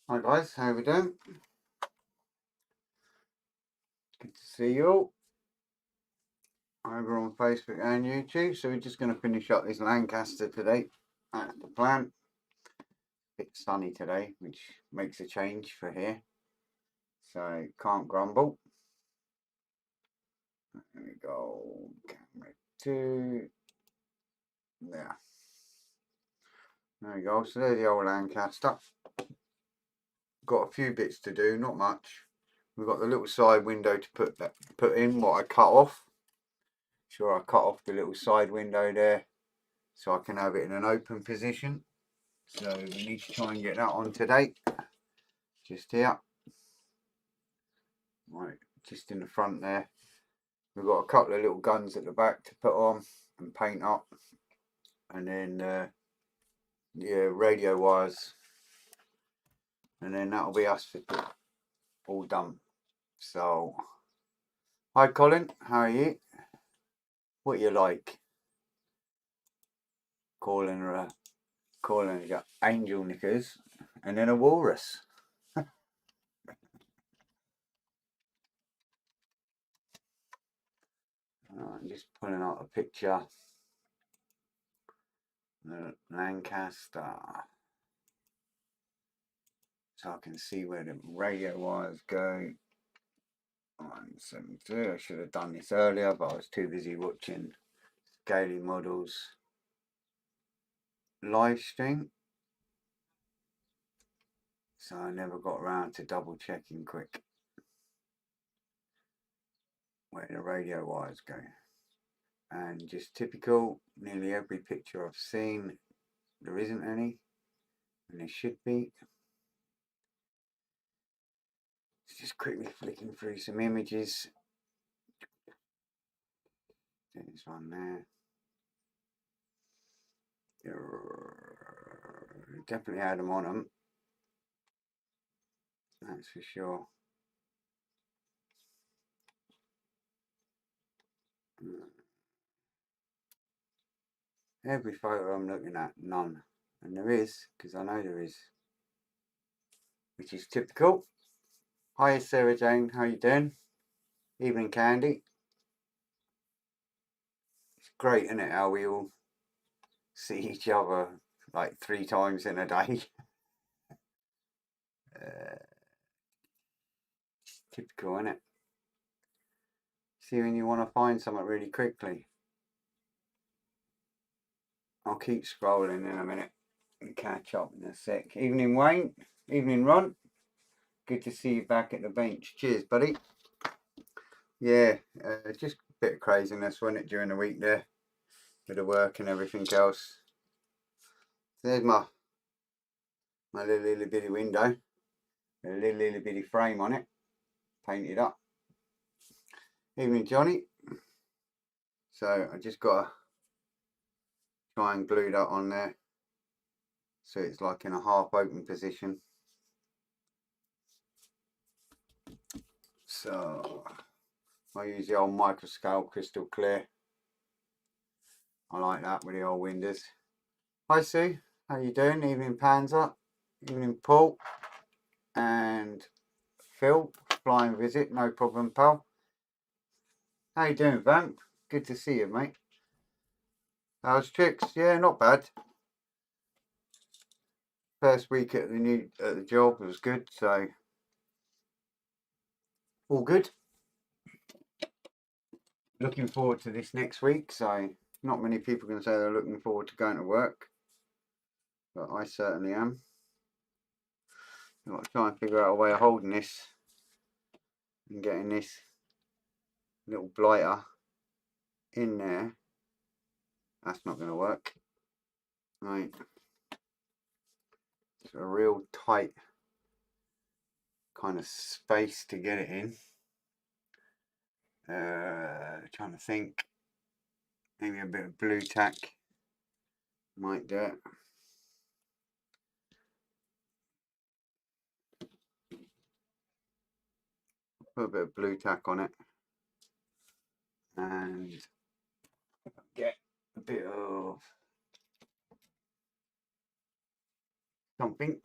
Hi guys, how we doing? Good to see you all over on Facebook and YouTube. So we're just going to finish up this Lancaster today. That's the plan. It's sunny today, which makes a change for here. So can't grumble. There we go. Camera 2. There. There we go. So there's the old Lancaster. Got a few bits to do, not much. We've got the little side window to put in what I cut off. Sure, I cut off the little side window there so I can have it in an open position. So we need to try and get that on today. Just here. Right, just in the front there. We've got a couple of little guns at the back to put on and paint up. And then yeah, radio wires. And then that'll be us for all done. So hi Colin, how are you? What you like? Calling her you got angel knickers and then a walrus. I'm just pulling out a picture. Lancaster. So I can see where the radio wires go. 172. I should have done this earlier, but I was too busy watching Scaly Models live stream. So I never got around to double checking quick where the radio wires go. And just typical, nearly every picture I've seen, there isn't any, and there should be. Just quickly flicking through some images. There's one there. Definitely had them on them. That's for sure. Every photo I'm looking at, none. And there is, because I know there is. Which is typical. Hi Sarah Jane, how you doing? Evening Candy. It's great, isn't it, how we all see each other like 3 times in a day. Typical, isn't it? See when you want to find something really quickly. I'll keep scrolling in a minute and catch up in a sec. Evening Wayne, evening Ron. Good to see you back at the bench. Cheers, buddy. Yeah, just a bit of craziness, wasn't it, during the week there? Bit of work and everything else. There's my little bitty window. A little bitty frame on it. Painted up. Evening Johnny. So I just got to try and glue that on there. So it's like in a half open position. So I use the old microscale crystal clear. I like that with the old windows. Hi Sue, how you doing? Evening Panzer, evening Paul and Phil, flying visit, no problem pal. How you doing Vamp? Good to see you mate. How's tricks? Yeah, not bad. First week at the job was good, so all good. Looking forward to this next week, so not many people can say they're looking forward to going to work, but I certainly am. I've got to try and figure out a way of holding this and getting this little blighter in there. That's not going to work. Right. It's a real tight kind of space to get it in. Trying to think. Maybe a bit of blue tack might do it. Put a bit of blue tack on it. And get a bit of something.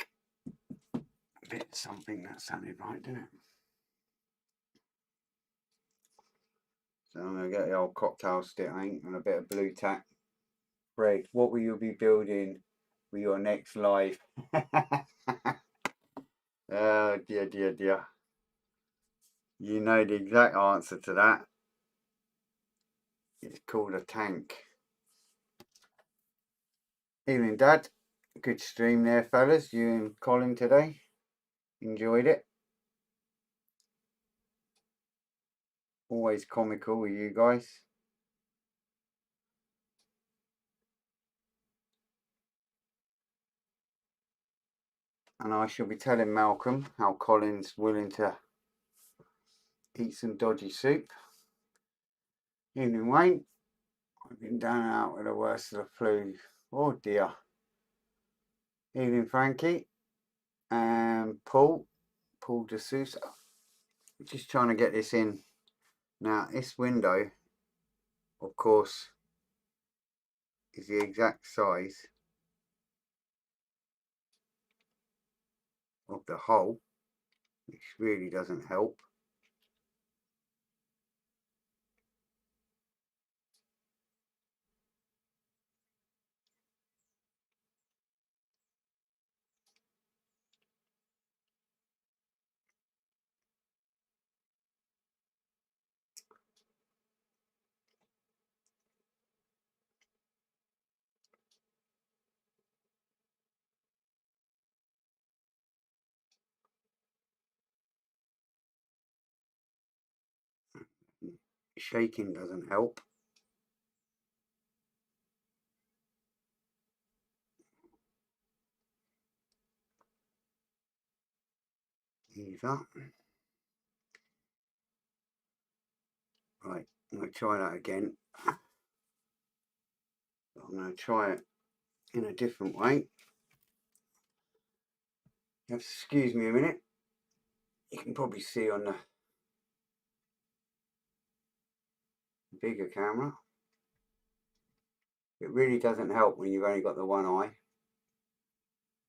bit of something that sounded right, didn't it? So I'm going to get the old cocktail stick, and a bit of blue tack. Fred, what will you be building for your next life? Oh dear, dear, dear. You know the exact answer to that. It's called a tank. Evening, Dad. Good stream there, fellas. You and Colin today. Enjoyed it. Always comical with you guys. And I shall be telling Malcolm how Colin's willing to eat some dodgy soup. Evening, Wayne. I've been down and out with the worst of the flu. Oh dear. Evening, Frankie. And Paul de Sousa. Just trying to get this in. Now, this window, of course, is the exact size of the hole, which really doesn't help. Shaking doesn't help. Either. Right, I'm going to try that again. I'm going to try it in a different way. You have to excuse me a minute. You can probably see on the bigger camera. It really doesn't help when you've only got the one eye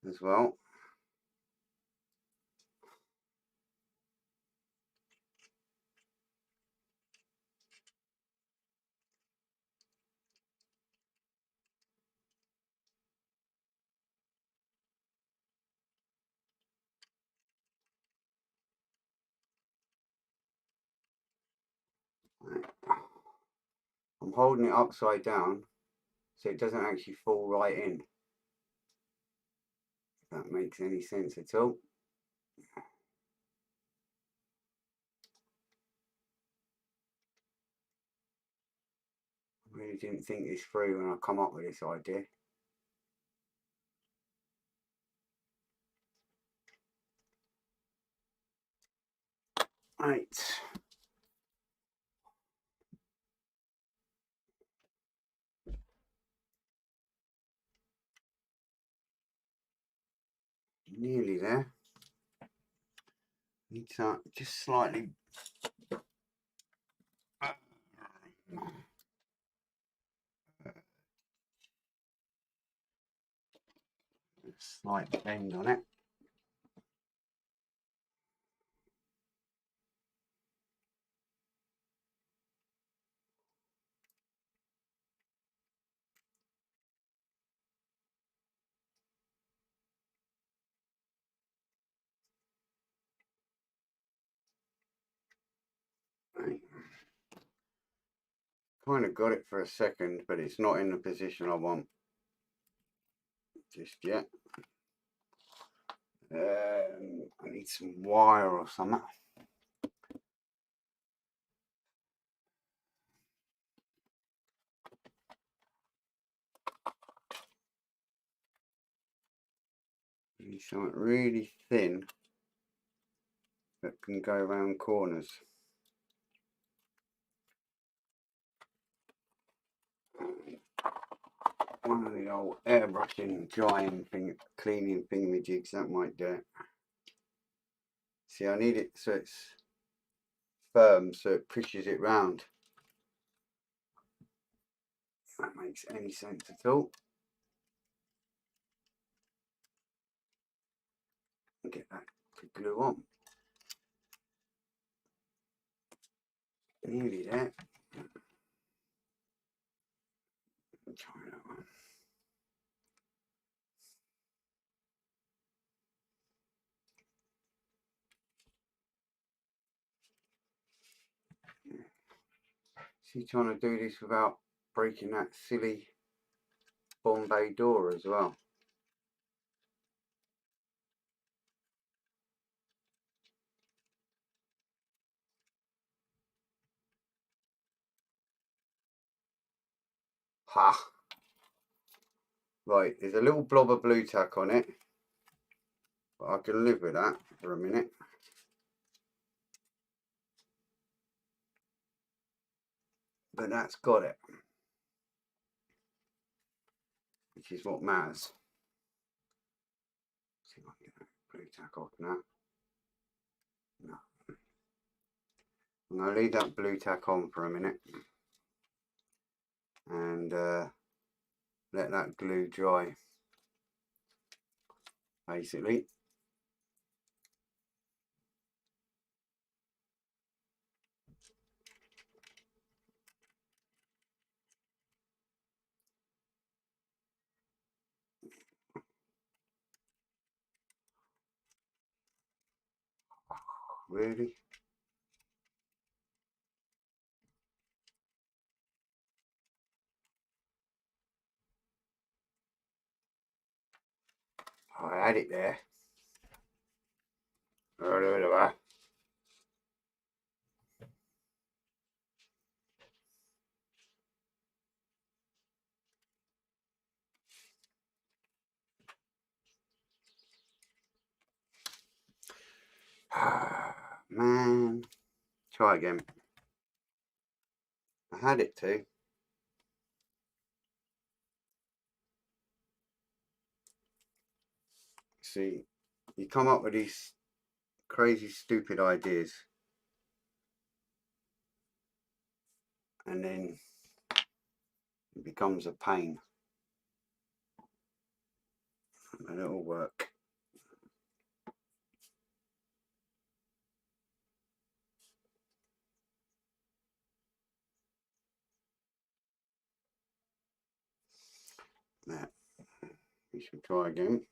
as well. Right. I'm holding it upside down so it doesn't actually fall right in. If that makes any sense at all. I really didn't think this through when I come up with this idea. Right. Nearly there. Need to just slightly. Slight bend on it. Right. Kind of got it for a second, but it's not in the position I want just yet. I need some wire or something. Need something really thin that can go around corners. One of the old airbrushing, drying thing, cleaning thingamajigs, that might do it. See, I need it so it's firm, so it pushes it round. If that makes any sense at all. Get that to glue on. Nearly there. Try that one. She's trying to do this without breaking that silly Bombay door as well. Ha! Right, there's a little blob of blue tack on it, but I can live with that for a minute. But that's got it, which is what matters. See if I can get that blue tack off now. No. I'm going to leave that blue tack on for a minute and let that glue dry, basically. Really? I had it there. Man, try again. I had it too. See, you come up with these crazy, stupid ideas, and then it becomes a pain. And it'll work. There. We should try again.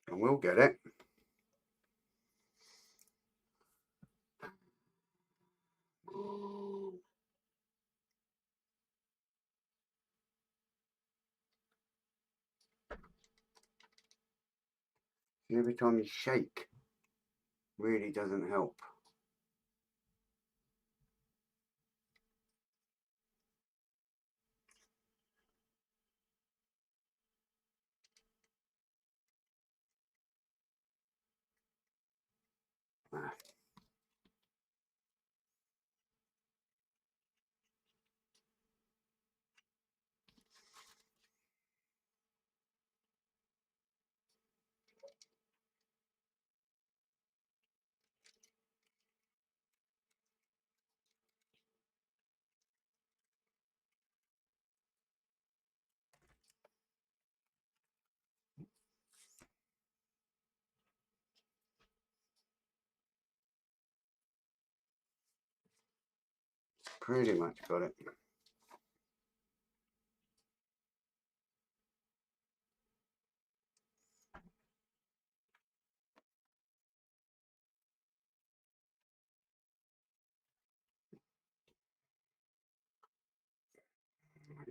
And we'll get it. Every time you shake, really doesn't help. Pretty much got it.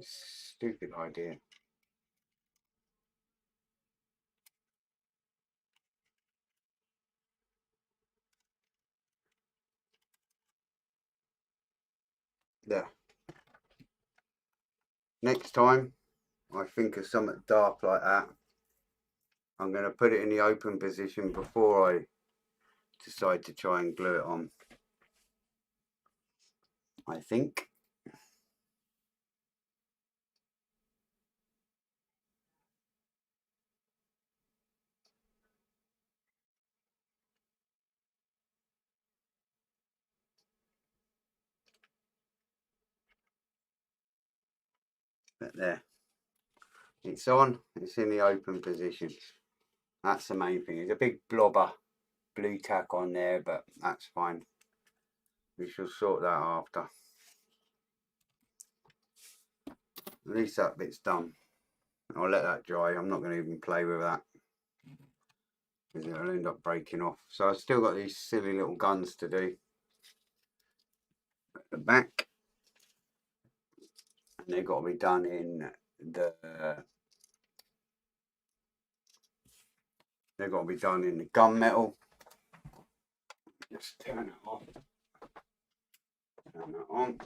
Stupid idea. There. Next time I think of something dark like that, I'm going to put it in the open position before I decide to try and glue it on. I think. But there, it's on, it's in the open position. That's the main thing. There's a big blobber blue tack on there, but that's fine. We shall sort that after. At least that bit's done. I'll let that dry. I'm not going to even play with that because it'll end up breaking off. So I've still got these silly little guns to do at the back, and they've got to be done in the gunmetal. Just turn it off. Turn that on.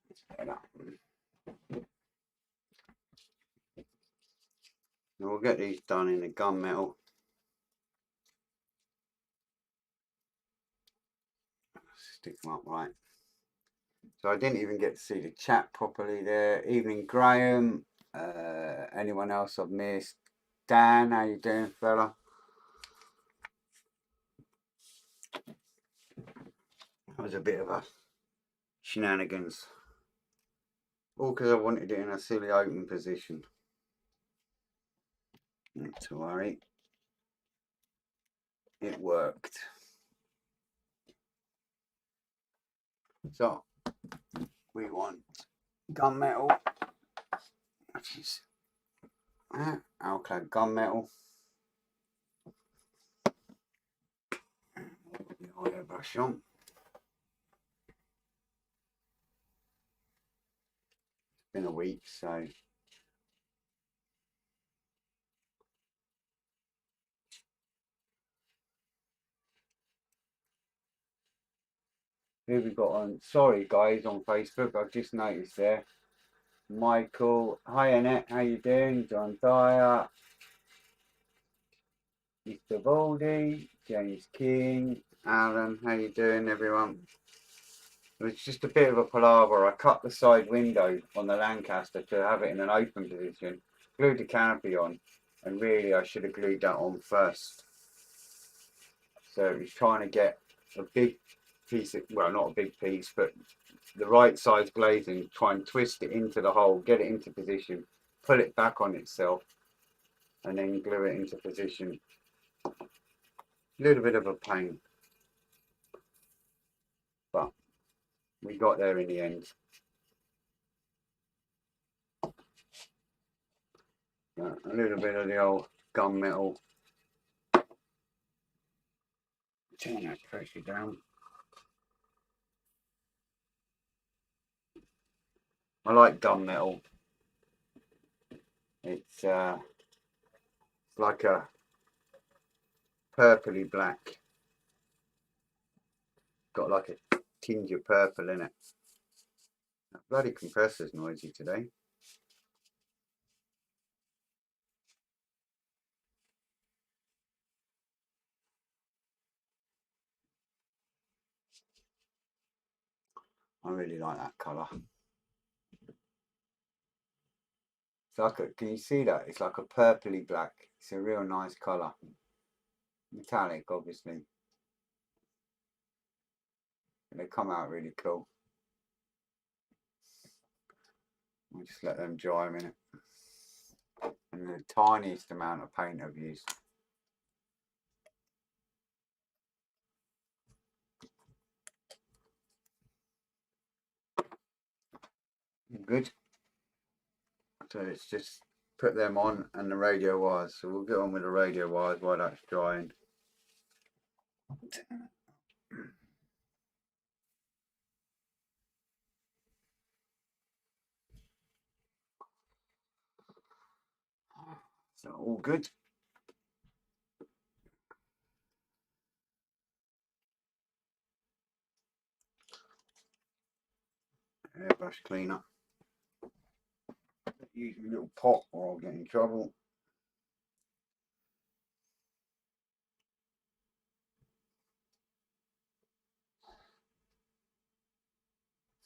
Let's get that. And we'll get these done in the gunmetal. Stick them up right. So I didn't even get to see the chat properly there. Evening, Graham. Anyone else I've missed? Dan, how you doing, fella? That was a bit of a shenanigans. All because I wanted it in a silly open position. Not to worry. It worked. So we want gunmetal, which is alclad gunmetal. The airbrush on. It's been a week, so who we got on? Sorry guys, on Facebook, I've just noticed there. Michael, hi Annette, how you doing? John Dyer, Mr. Baldy, James King, Alan, how you doing everyone? It was just a bit of a palaver. I cut the side window on the Lancaster to have it in an open position, glued the canopy on, and really I should have glued that on first. So it was trying to get a big piece of, well, not a big piece, but the right size glazing, try and twist it into the hole, get it into position, pull it back on itself, and then glue it into position. A little bit of a pain, but we got there in the end. A little bit of the old gunmetal. Turn that pressure down. I like gunmetal. It's like a purpley black. Got like a tinge of purple in it. That bloody compressor's noisy today. I really like that colour. It's like a, can you see that? It's like a purpley black. It's a real nice colour. Metallic, obviously. And they come out really cool. I'll just let them dry a minute. And the tiniest amount of paint I've used. Good. So it's just put them on and the radio wires. So we'll get on with the radio wires while that's drying. So all good. Airbrush cleaner. Use a little pot or I'll get in trouble.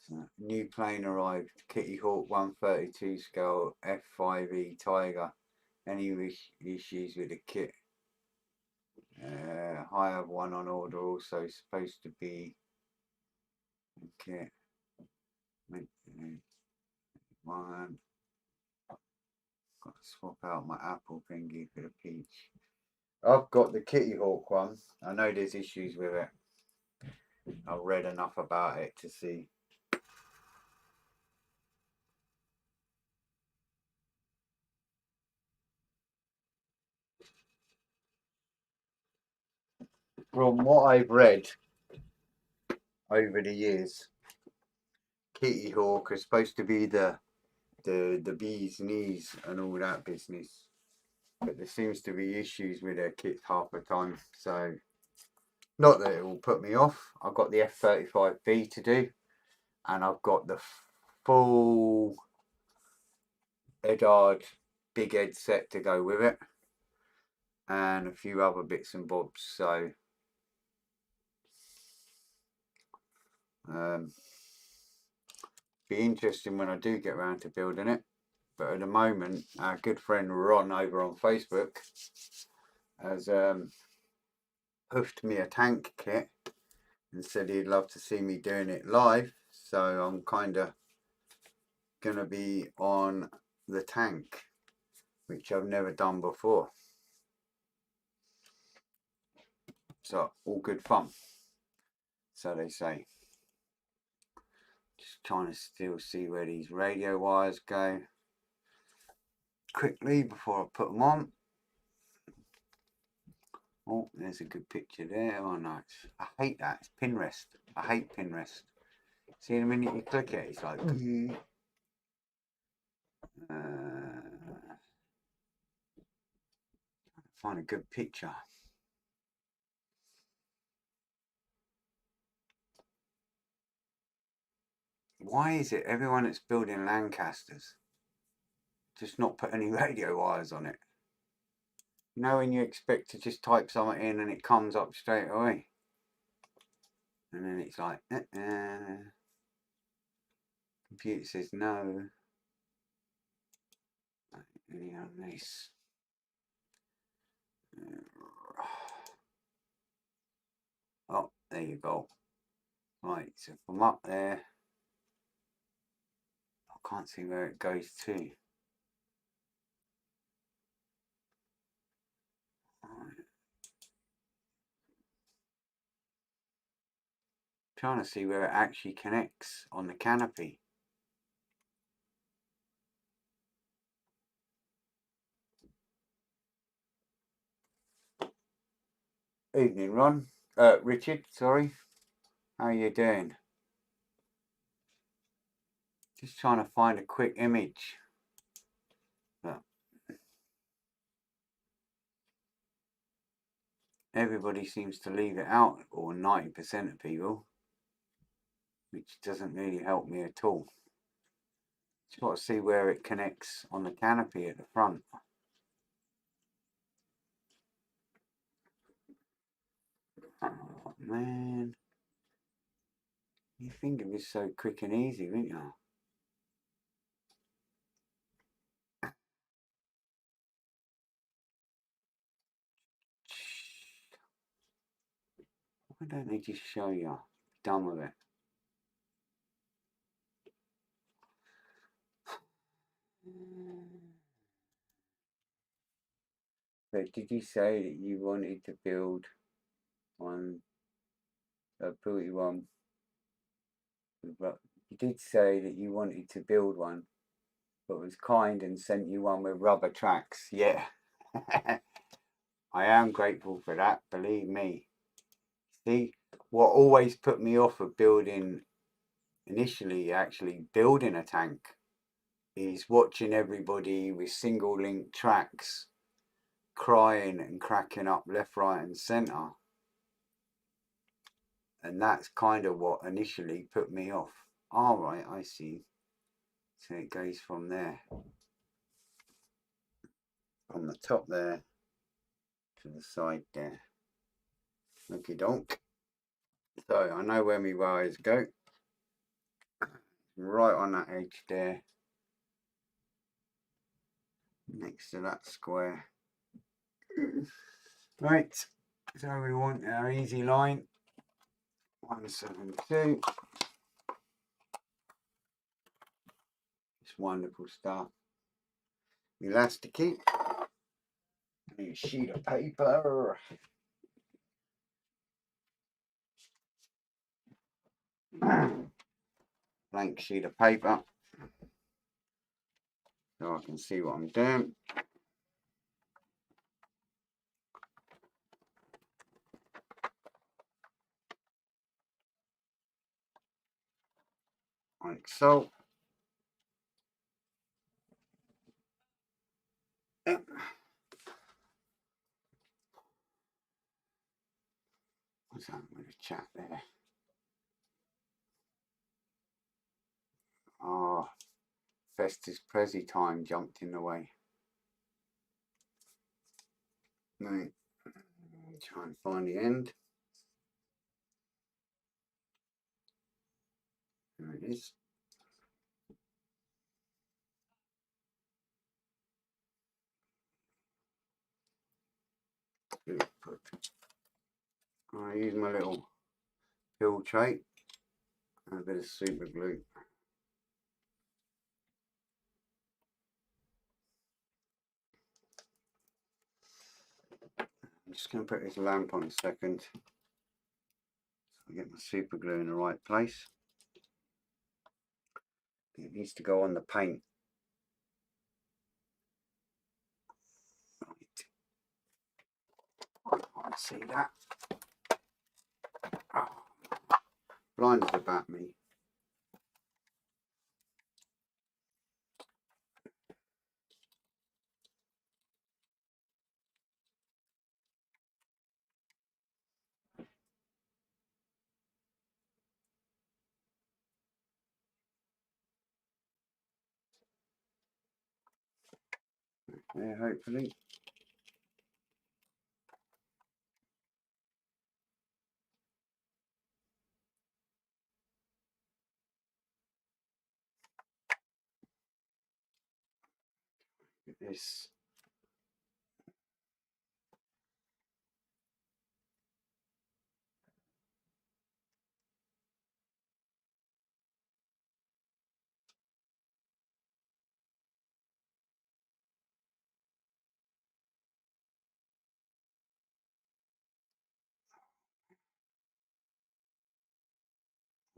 So, new plane arrived. Kitty Hawk 132 scale F5E Tiger. Any issues with the kit? I have one on order. Also supposed to be. Okay. one. Got to swap out my Apple thingy for the peach. I've got the Kitty Hawk one. I know there's issues with it. I've read enough about it to see. From what I've read over the years, Kitty Hawk is supposed to be the bee's knees and all that business. But there seems to be issues with their kits half the time. So, not that it will put me off. I've got the F35B to do. And I've got the full Edard big head set to go with it. And a few other bits and bobs. So, be interesting when I do get around to building it. But at the moment, our good friend Ron over on Facebook has hoofed me a tank kit and said he'd love to see me doing it live. So I'm kind of going to be on the tank, which I've never done before. So all good fun, so they say. Just trying to still see where these radio wires go quickly before I put them on. Oh, there's a good picture there. Oh, nice. I hate that. It's pin rest. I hate pin rest. See, the minute you click it, it's like... find a good picture. Why is it everyone that's building Lancasters just not put any radio wires on it? You know when you expect to just type something in and it comes up straight away? And then it's like, Computer says no. Any on this? Oh, there you go. Right, so from up there, I can't see where it goes to. Right. Trying to see where it actually connects on the canopy. Evening, Ron. Richard, sorry. How are you doing? Just trying to find a quick image. But everybody seems to leave it out, or 90% of people, which doesn't really help me at all. Just got to see where it connects on the canopy at the front. Oh, man. You think it was so quick and easy, wouldn't you? Why don't they just show you? Done with it. But did you say that you wanted to build one, a B.III. one? You did say that you wanted to build one, but was kind and sent you one with rubber tracks. Yeah. I am grateful for that, believe me. See, what always put me off of building, initially actually building a tank, is watching everybody with single link tracks crying and cracking up left, right and centre. And that's kind of what initially put me off. All right, I see. So it goes from there, from the top there to the side there. Okie donk. So I know where my wires go. Right on that edge there, next to that square. Right, so we want our easy line 172. Just wonderful stuff. Elasticy. A sheet of paper. Blank sheet of paper. So I can see what I'm doing. Like so. Yep. What's that with a chat there? Oh, Festus Prezi time jumped in the way. Right. Try and find the end. There it is. I use my little pill tray and a bit of super glue. I'm just going to put this lamp on a second so I get my super glue in the right place. It needs to go on the paint. Right. I see that. Oh, blinders about me. Yeah, hopefully. Get this.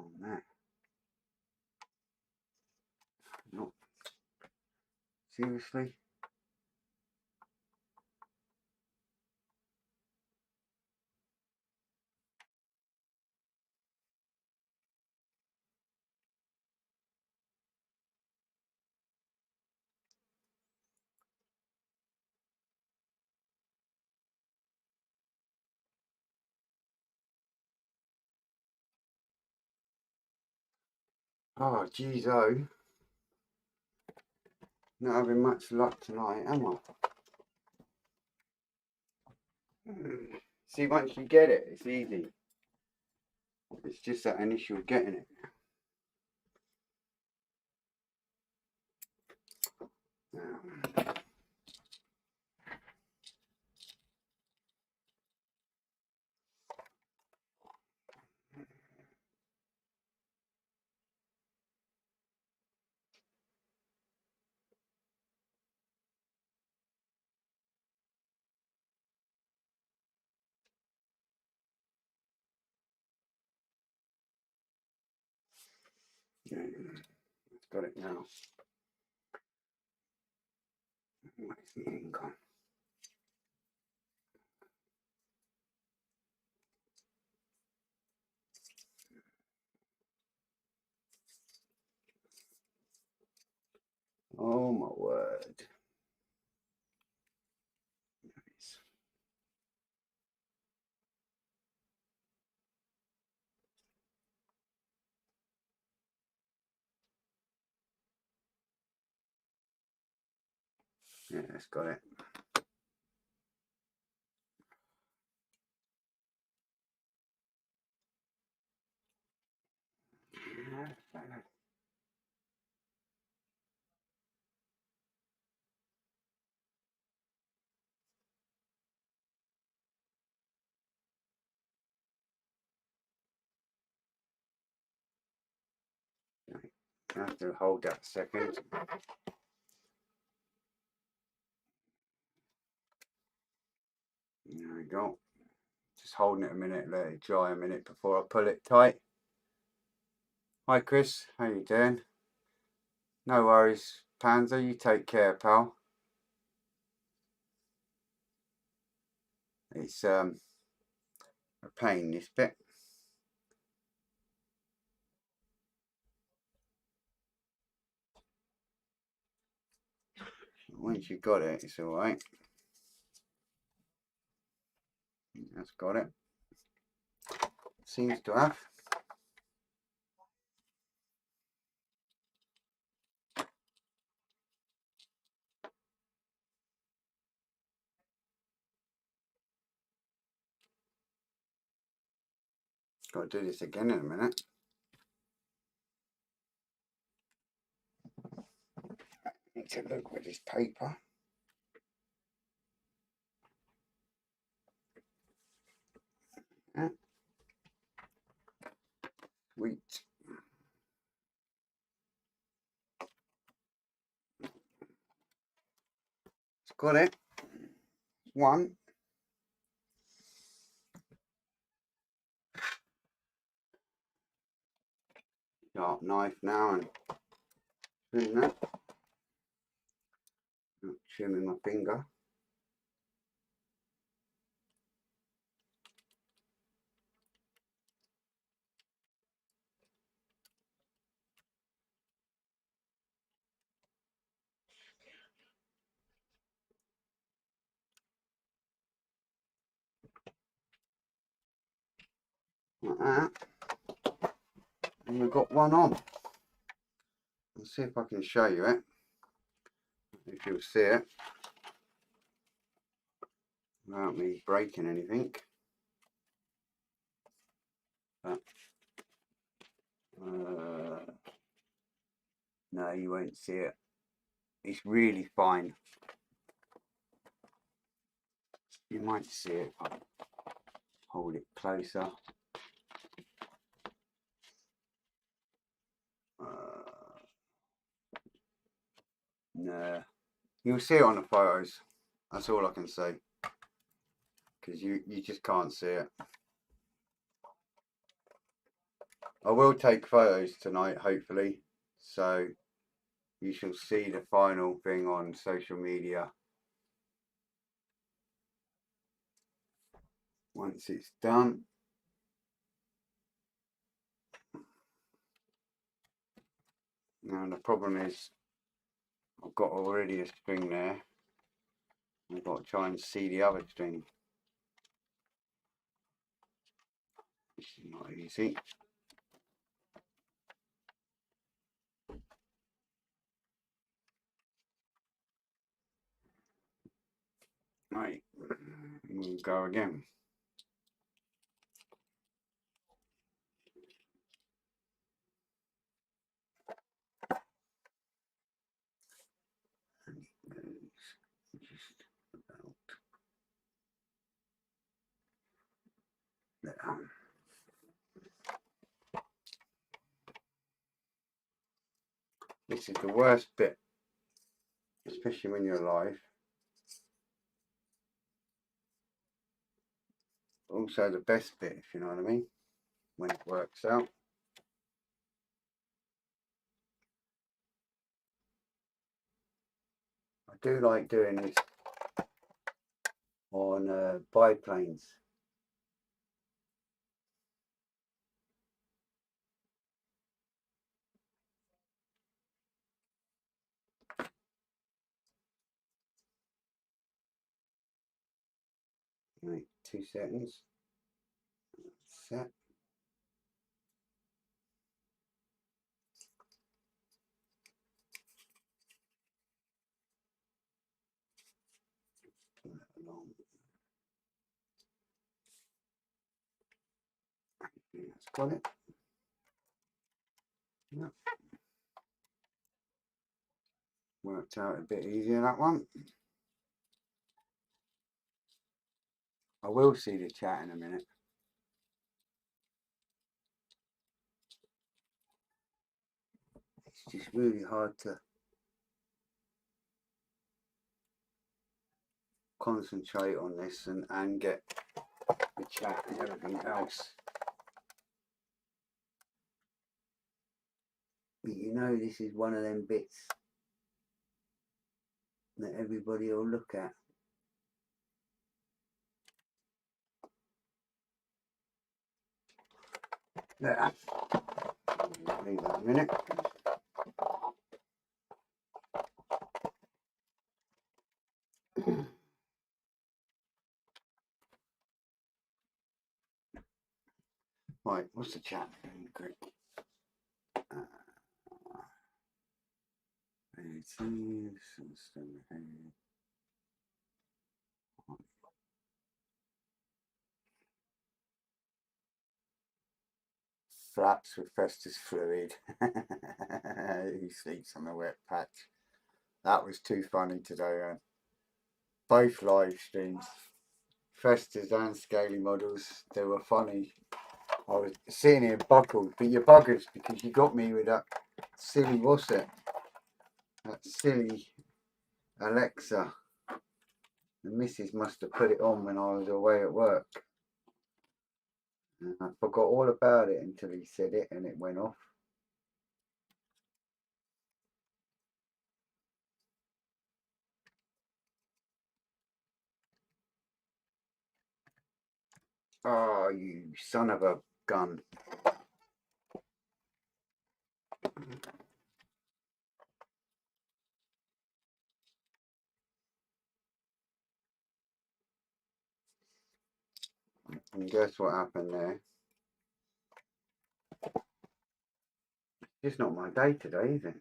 On that. No. Seriously? Oh, geez, oh. Not having much luck tonight, am I? See, once you get it, it's easy. It's just that initial getting it. Yeah, it's got it now. Where's the ink on? Oh my word. Yeah, it's got it. I have to hold that a second. There we go. Just holding it a minute, let it dry a minute before I pull it tight. Hi Chris, how you doing? No worries, Panzer, you take care, pal. It's a pain, this bit. Once you've got it, it's alright. That's got it. Seems to have. Got to do this again in a minute. Need to look with this paper. Yeah. Sweet. It's got it. One. Sharp knife now and trim that. Not trimming my finger. Like that. And we've got one on. Let's see if I can show you it. If you'll see it. Without me breaking anything. But, no, you won't see it. It's really fine. You might see it if I hold it closer. No, you'll see it on the photos. That's all I can say. Because you just can't see it. I will take photos tonight, hopefully. So you shall see the final thing on social media once it's done. Now the problem is I've got already a string there. I've got to try and see the other string. This is not easy. Right, we'll go again. This is the worst bit, especially when you're alive. Also the best bit, if you know what I mean, when it works out. I do like doing this on biplanes. Right, 2 seconds. Set. That's got it. Yep. Worked out a bit easier, that one. I will see the chat in a minute. just really hard to concentrate on this and get the chat and everything else. But you know, this is one of them bits that everybody will look at. There. Leave that a minute. Right, what's the chat? Quick. Flaps with Festus fluid. He sleeps on a wet patch. That was too funny today, man. Both live streams, Festus and Scaly models, they were funny. I was sitting here buckled, but you're buggers because you got me with that silly, what's it? That silly Alexa. The missus must have put it on when I was away at work. And I forgot all about it until he said it and it went off. Oh, you son of a gun. And guess what happened there? It's not my day today, is it?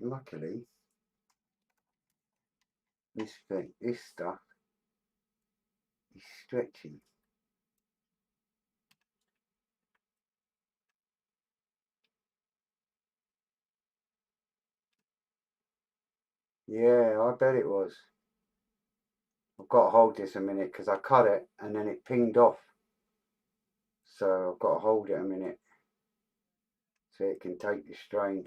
Luckily, this stuff is stretching. Yeah, I bet it was. I've got to hold this a minute because I cut it and then it pinged off. So I've got to hold it a minute so it can take the strain.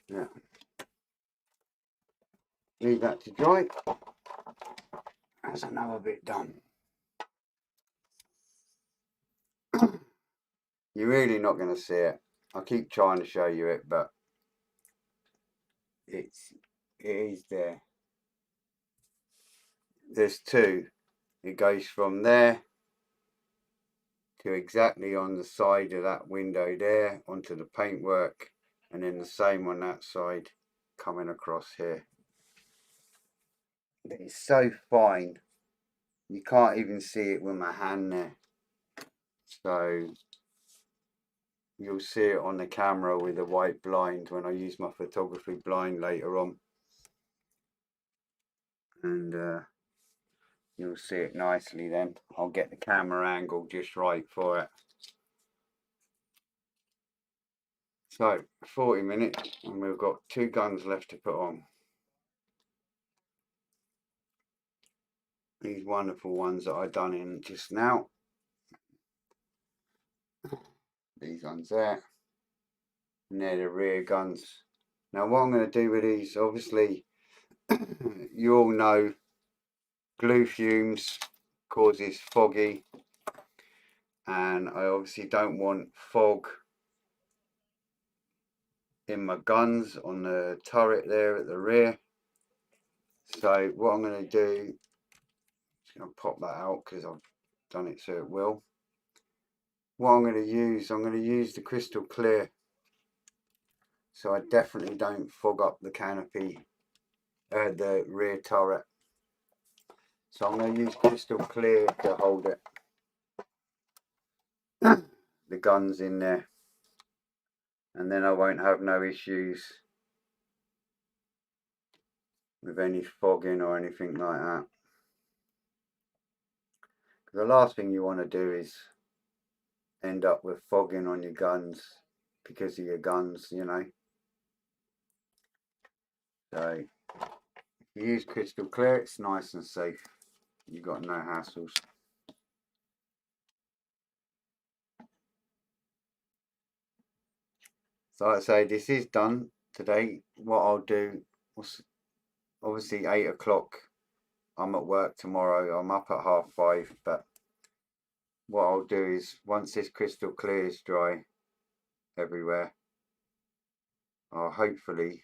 Yeah. Leave that to dry. That's another bit done. You're really not going to see it. I keep trying to show you it, but it is there. There's two. It goes from there to exactly on the side of that window there onto the paintwork, and then the same on that side coming across here. It's so fine you can't even see it with my hand there, so you'll see it on the camera with a white blind when I use my photography blind later on, and you'll see it nicely then. I'll get the camera angle just right for it. So 40 minutes and we've got two guns left to put on. These wonderful ones that I done in just now. These ones there. And they're the rear guns. Now what I'm going to do with these, obviously, you all know glue fumes causes foggy. And I obviously don't want fog in my guns on the turret there at the rear. So what I'm going to do, just going to pop that out because I've done it so it will. What I'm going to use the crystal clear, so I definitely don't fog up the canopy, the rear turret. So I'm going to use crystal clear to hold it, the guns in there, and then I won't have no issues with any fogging or anything like that. The last thing you want to do is end up with fogging on your guns because of your guns, you know. So if you use crystal clear, it's nice and safe. You've got no hassles. So like I say, this is done today. What I'll do, obviously 8 o'clock, I'm at work tomorrow. I'm up at 5:30, but what I'll do is once this crystal clear is dry everywhere, I'll hopefully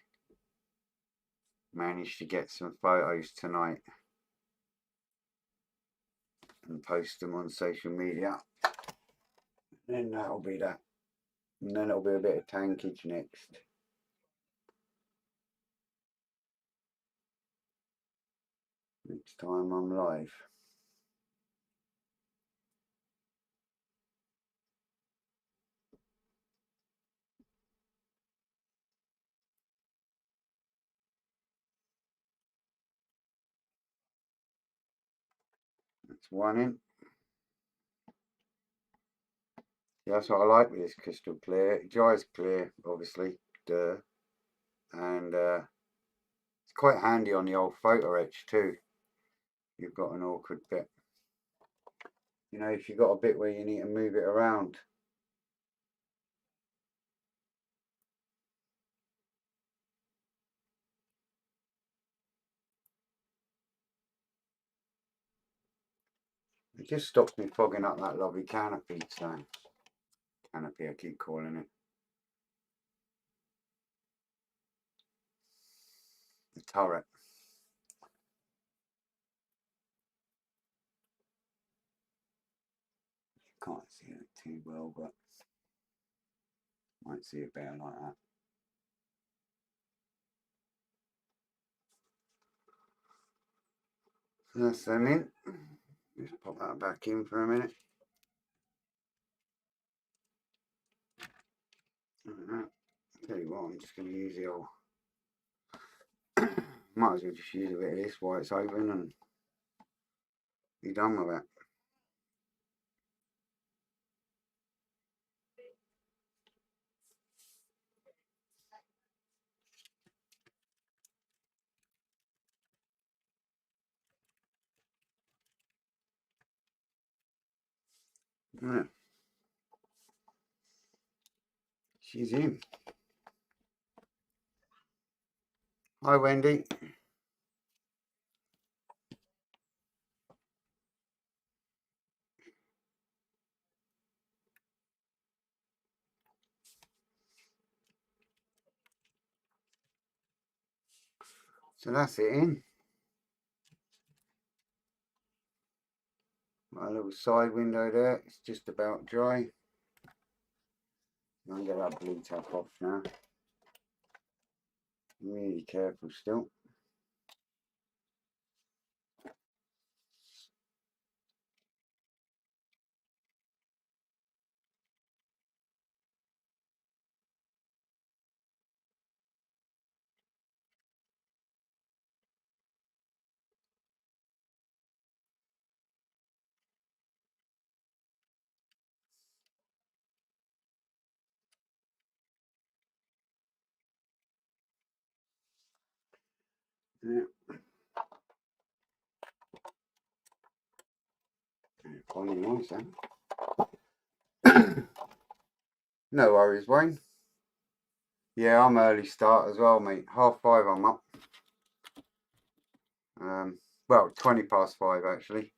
manage to get some photos tonight and post them on social media. And then that'll be that. And then it'll be a bit of tankage next. Next time I'm live. That's one in. Yeah, that's what I like with this crystal clear. It dries clear, obviously, duh. And it's quite handy on the old photo etch too. You've got an awkward bit. You know, if you've got a bit where you need to move it around. It just stops me fogging up that lovely canopy. So, canopy, I keep calling it. The turret. Can't see it too well, but might see it better like that. So that's them in. Just pop that back in for a minute. Tell you what, I'm just going to use the old. Might as well just use a bit of this while it's open and be done with it. Yeah. She's in. Hi, Wendy. So that's it in. My little side window there, it's just about dry. I'm going to get that blue tap off now. Really careful still. Yeah. Quite nice, then. No worries, Wayne. Yeah, I'm early start as well, mate. 5:30 I'm up. Well, 5:20 actually.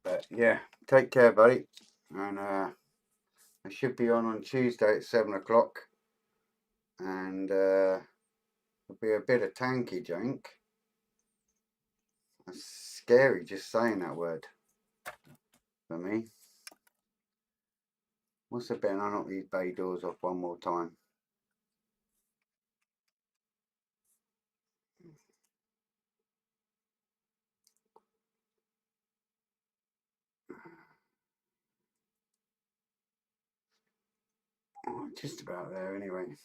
But yeah, take care, buddy. And I should be on Tuesday at 7 o'clock. And there'll be a bit of tankage, I think. It's scary just saying that word for me. What's the bet I knock these bay doors off one more time? Oh, just about there anyway.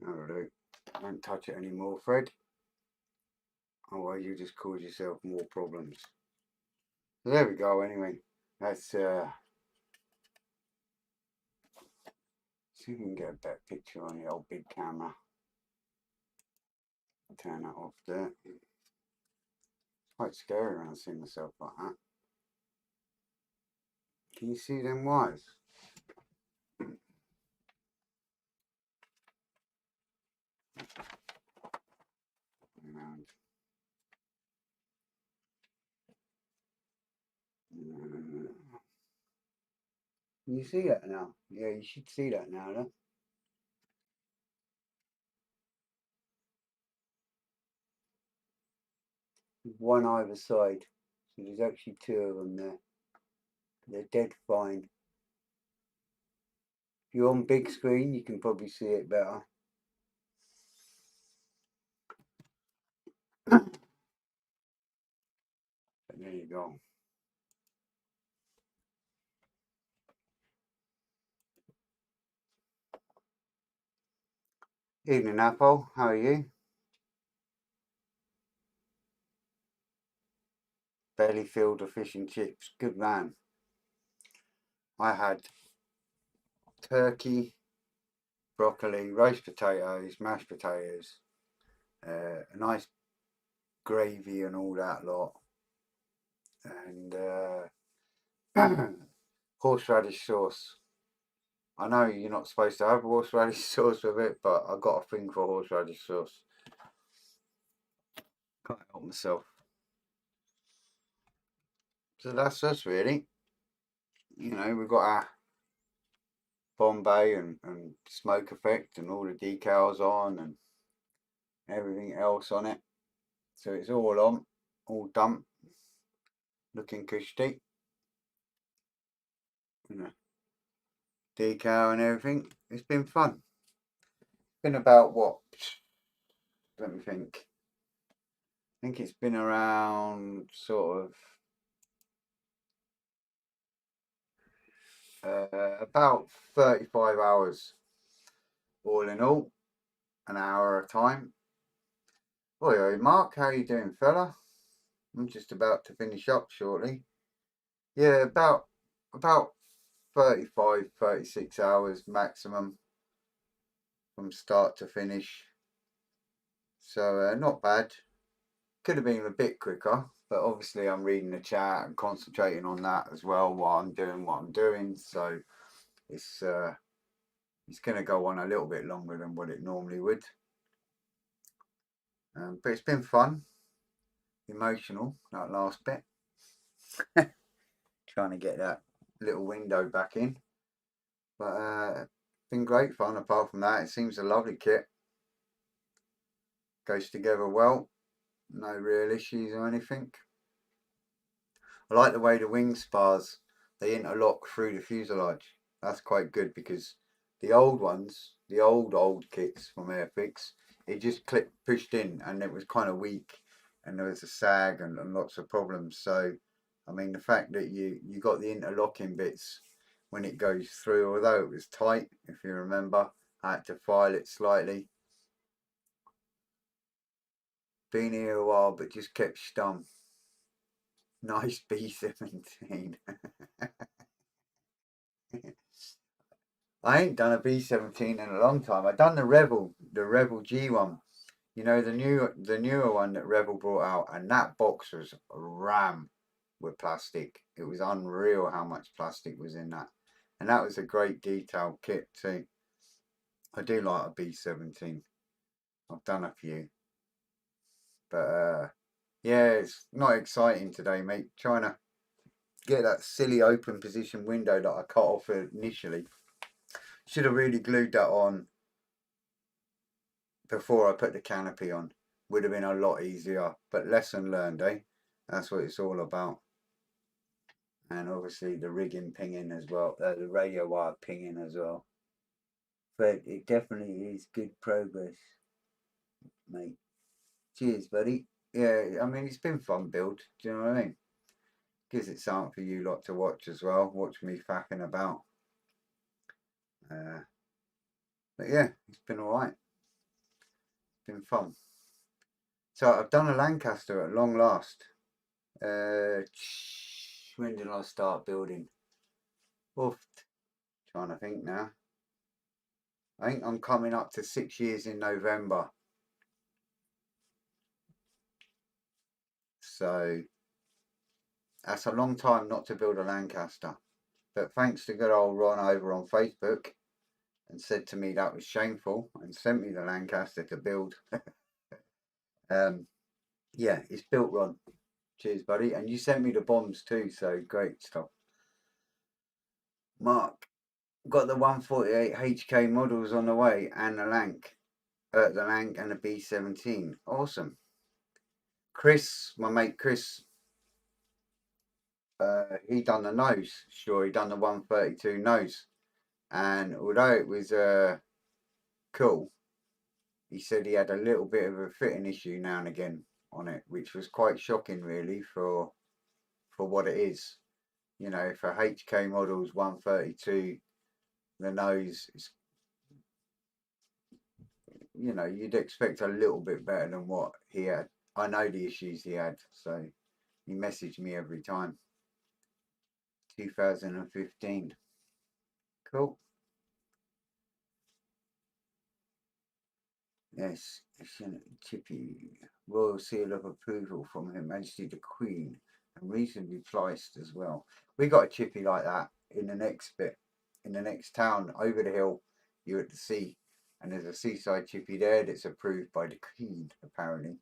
That'll do. Don't touch it anymore, Fred. Otherwise you just cause yourself more problems. So there we go anyway. That's see if we can get a better picture on the old big camera. Turn that off there. It's quite scary when I see myself like that. Can you see them wires? And, can you see that now? Yeah, you should see that now, look. One either side. So there's actually two of them there. They're dead fine. If you're on big screen, you can probably see it better. But there you go. Evening, Apple. How are you? Belly filled of fish and chips. Good man. I had turkey, broccoli, roast potatoes, mashed potatoes, a nice gravy and all that lot, and horseradish sauce. I know you're not supposed to have horseradish sauce with it, but I got a thing for horseradish sauce. Can't help myself. So that's us really. You know, we've got our Bombay and smoke effect and all the decals on and everything else on it. So it's all on, all done, looking cushy. You know, decal and everything. It's been fun. It's been about what? Let me think. I think it's been around sort of about 35 hours all in all, an hour at a time. Oi, Mark, how you doing, fella? I'm just about to finish up shortly. Yeah, about 35, 36 hours maximum from start to finish. So not bad. Could have been a bit quicker, but obviously I'm reading the chat and concentrating on that as well while I'm doing what I'm doing. So it's going to go on a little bit longer than what it normally would. But it's been fun, emotional, that last bit. Trying to get that little window back in. But been great fun apart from that. It seems a lovely kit. Goes together well. No real issues or anything. I like the way the wing spars, they interlock through the fuselage. That's quite good because the old ones, the old kits from Airfix, it just clipped, pushed in and it was kind of weak and there was a sag and lots of problems. So, I mean, the fact that you got the interlocking bits when it goes through, although it was tight, if you remember, I had to file it slightly. Been here a while, but just kept stum. Nice B.17. I ain't done a B.17 in a long time. I done the Rebel G1. You know the newer one that Rebel brought out, and that box was ram with plastic. It was unreal how much plastic was in that, and that was a great detailed kit too. I do like a B.17. I've done a few, but yeah, it's not exciting today, mate. Trying to get that silly open position window that I cut off initially. Should have really glued that on before I put the canopy on. Would have been a lot easier, but lesson learned, eh? That's what it's all about. And obviously the rigging pinging as well, the radio wire pinging as well. But it definitely is good progress, mate. Cheers, buddy. Yeah, I mean, it's been fun build. Do you know what I mean? Gives it something for you lot to watch as well. Watch me faffing about. But yeah, it's been alright. been fun. So I've done a Lancaster at long last. When did I start building? Oof, trying to think now. I think I'm coming up to 6 years in November. So that's a long time not to build a Lancaster. But thanks to good old Ron over on Facebook, and said to me that was shameful and sent me the Lancaster to build. Yeah, it's built, Ron. Cheers, buddy. And you sent me the bombs too, so great stuff. Mark, got the 148 HK models on the way and the Lanc and the B.17. Awesome. Chris, my mate Chris, he done the nose. Sure, he done the 132 nose. And although it was cool, he said he had a little bit of a fitting issue now and again on it, which was quite shocking really for what it is. You know, for HK models 132, the nose is, you know, you'd expect a little bit better than what he had. I know the issues he had, so he messaged me every time. 2015. Cool. Yes, Chippy. Royal seal of approval from Her Majesty the Queen, and reasonably priced as well. We got a chippy like that in the next bit, in the next town over the hill. You're at the sea, and there's a seaside chippy there that's approved by the Queen. Apparently,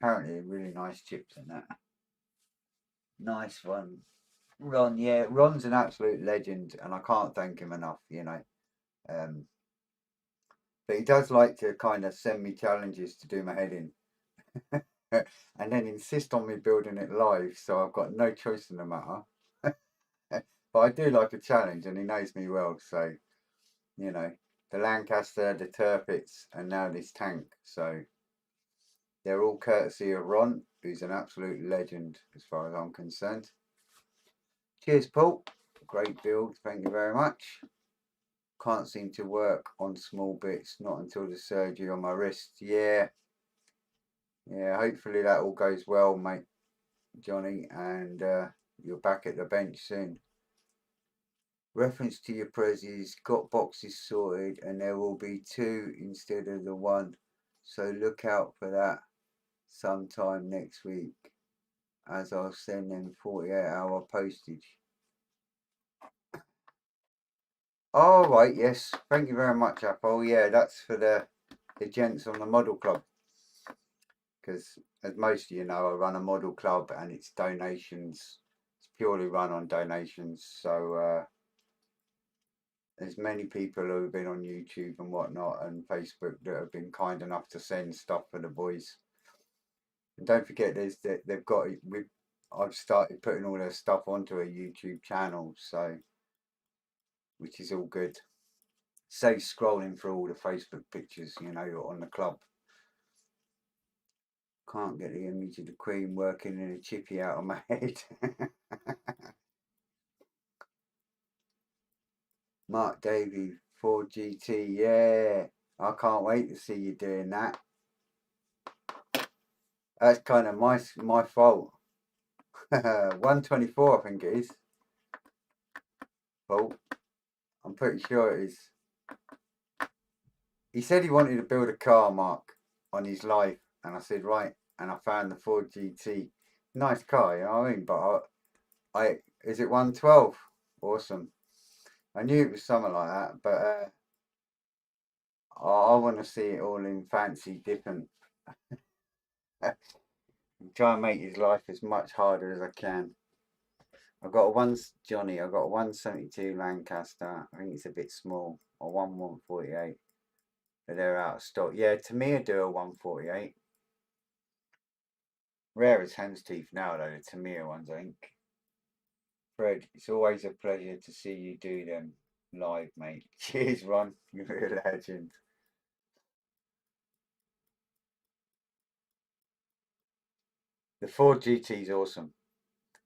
really nice chips in that. Nice one, Ron. Yeah, Ron's an absolute legend, and I can't thank him enough. You know. But he does like to kind of send me challenges to do my head in. And then insist on me building it live, so I've got no choice in the matter. But I do like a challenge, and he knows me well, so you know, the Lancaster, the Turpits, and now this tank. So they're all courtesy of Ron, who's an absolute legend as far as I'm concerned. Cheers, Paul. Great build, thank you very much. Can't seem to work on small bits, not until the surgery on my wrist. Yeah, hopefully that all goes well, mate, Johnny, and you're back at the bench soon. Reference to your prezzies, got boxes sorted, and there will be 2 instead of the 1, so look out for that sometime next week, as I'll send them 48-hour postage. All right, yes, thank you very much, Apple. Yeah, that's for the gents on the model club, because as most of you know, I run a model club and it's donations. It's purely run on donations, so there's many people who have been on YouTube and whatnot and Facebook that have been kind enough to send stuff for the boys. And don't forget, they've got, I've started putting all their stuff onto a YouTube channel, so which is all good. Saves scrolling through all the Facebook pictures, you know, on the club. Can't get the image of the Queen working in a chippy out of my head. Mark Davey, 4GT, yeah. I can't wait to see you doing that. That's kind of my fault. 124, I think it is. Well, I'm pretty sure it is. He said he wanted to build a car, Mark, on his life, and I said right, and I found the Ford GT. Nice car, you know what I mean? But I is it 112? Awesome. I knew it was something like that, but I want to see it all in fancy, different. Try and make his life as much harder as I can. I've got Johnny. I've got a 172 Lancaster. I think it's a bit small, or 148. But they're out of stock. Yeah, Tamiya do a 148. Rare as hen's teeth now, though, the Tamiya ones, I think. Fred, it's always a pleasure to see you do them live, mate. Cheers, Ron. You're a legend. The Ford GT is awesome.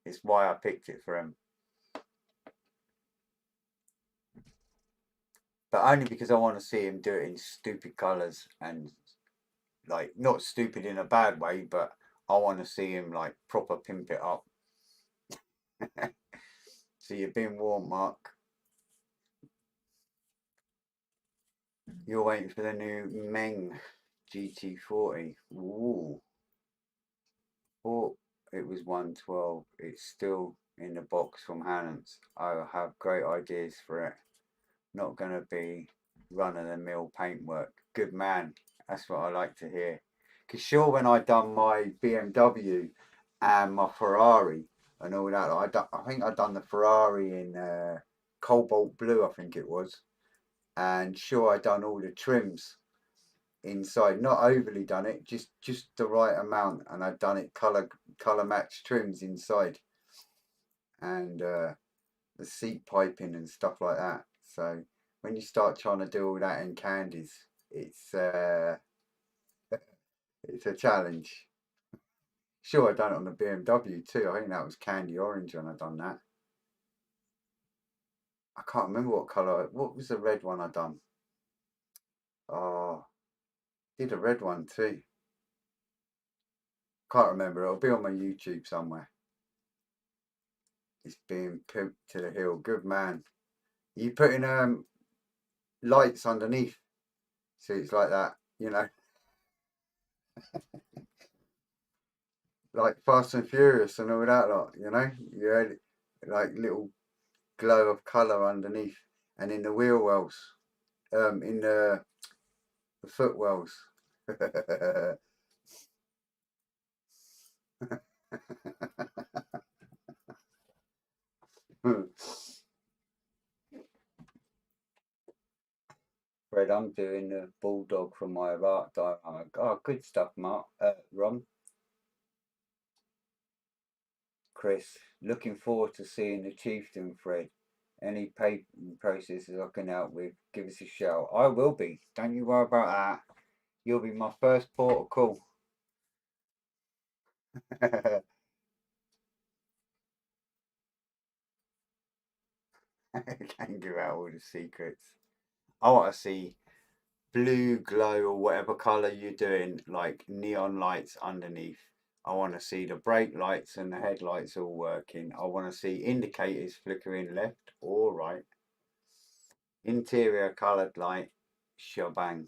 It's why I picked it for him. But only because I want to see him do it in stupid colours and like not stupid in a bad way, but I want to see him like proper pimp it up. So you've been warned, Mark. You're waiting for the new Meng GT40. Ooh. Thought it was 112. It's still in the box from Hannon's. I have great ideas for it. Not going to be run-of-the-mill paintwork. Good man. That's what I like to hear. Because sure, when I done my BMW and my Ferrari and all that, I think I done the Ferrari in cobalt blue, I think it was. And sure, I done all the trims inside, not overly done it, just the right amount, and I've done it color match trims inside, and the seat piping and stuff like that. So when you start trying to do all that in candies, it's it's a challenge. Sure, I done it on the BMW too. I think that was candy orange when I done that. I can't remember what color. What was the red one I done? Oh, did a red one too. Can't remember. It'll be on my YouTube somewhere. It's being pimped to the hill. Good man. You putting lights underneath, so it's like that, you know, like Fast and Furious and all that lot, you know. You had like little glow of colour underneath, and in the wheel wells, in the foot wells. Fred, I'm doing the bulldog from my art diorama. Oh, good stuff, Mark. Ron, Chris, looking forward to seeing the chieftain, Fred. Any paper processes I can help with, give us a shout. I will be. Don't you worry about that. You'll be my first port of call. Can't give out all the secrets. I want to see blue glow or whatever colour you're doing, like neon lights underneath. I want to see the brake lights and the headlights all working. I want to see indicators flickering left or right. Interior coloured light, shebang.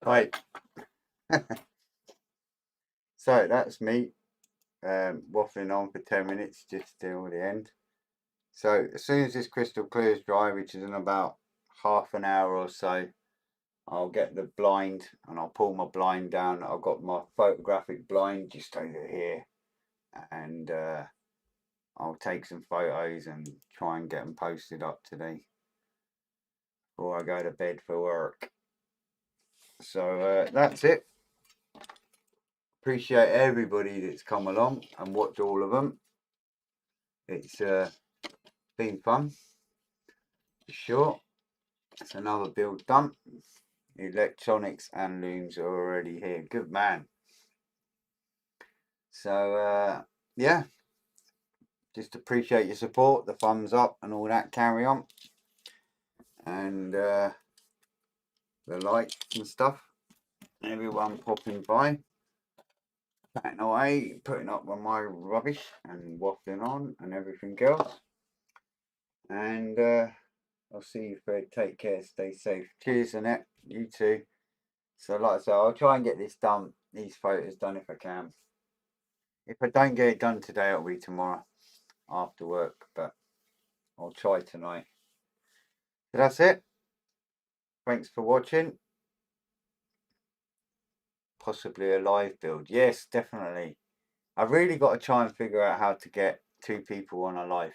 Right, so that's me waffling on for 10 minutes just till the end. So as soon as this crystal clear is dry, which is in about half an hour or so, I'll get the blind and I'll pull my blind down. I've got my photographic blind just over here, and I'll take some photos and try and get them posted up today before I go to bed for work. So that's it. Appreciate everybody that's come along and watched all of them. It's been fun, for sure. It's another build done. Electronics and looms are already here. Good man. So yeah, just appreciate your support, the thumbs up and all that, carry on, and the likes and stuff. Everyone popping by, chatting away, putting up with my rubbish and waffling on and everything else. And I'll see you, Fred. Take care, stay safe. Cheers, Annette. You too. So like I say, I'll try and get this done, these photos done if I can. If I don't get it done today, it'll be tomorrow after work, but I'll try tonight. So that's it. Thanks for watching. Possibly a live build. Yes, definitely. I've really got to try and figure out how to get two people on a live.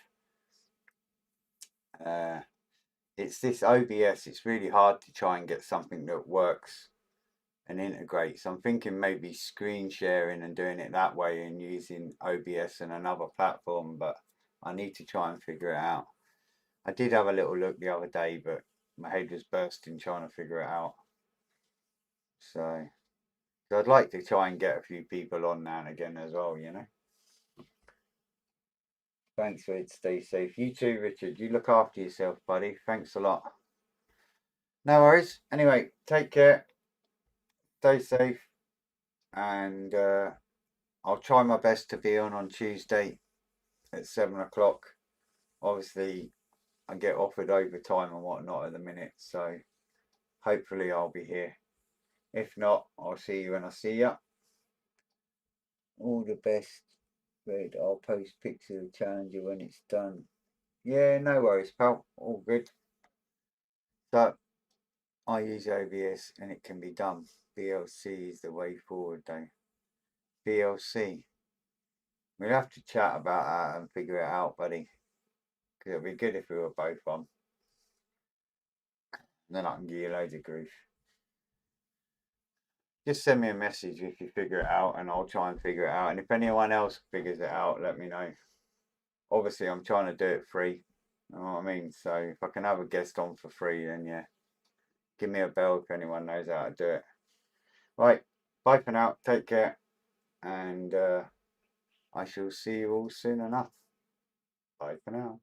It's this OBS. It's really hard to try and get something that works and integrates. I'm thinking maybe screen sharing and doing it that way and using OBS and another platform, but I need to try and figure it out. I did have a little look the other day, but my head was bursting trying to figure it out. So I'd like to try and get a few people on now and again as well, you know. Thanks for it. Stay safe. You too, Richard. You look after yourself, buddy. Thanks a lot. No worries. Anyway, take care. Stay safe. And I'll try my best to be on Tuesday at 7 o'clock. Obviously, I get offered overtime and whatnot at the minute. So hopefully I'll be here. If not, I'll see you when I see you. All the best. Red. I'll post pics of the challenger when it's done. Yeah, no worries, pal. All good. So I use OBS and it can be done. BLC is the way forward, though. BLC. We'll have to chat about that and figure it out, buddy. Because it'd be good if we were both on. Then I can give you loads of grief. Just send me a message if you figure it out and I'll try and figure it out. And if anyone else figures it out, let me know. Obviously, I'm trying to do it free. You know what I mean? So if I can have a guest on for free, then yeah. Give me a bell if anyone knows how to do it. Right. Bye for now. Take care. And I shall see you all soon enough. Bye for now.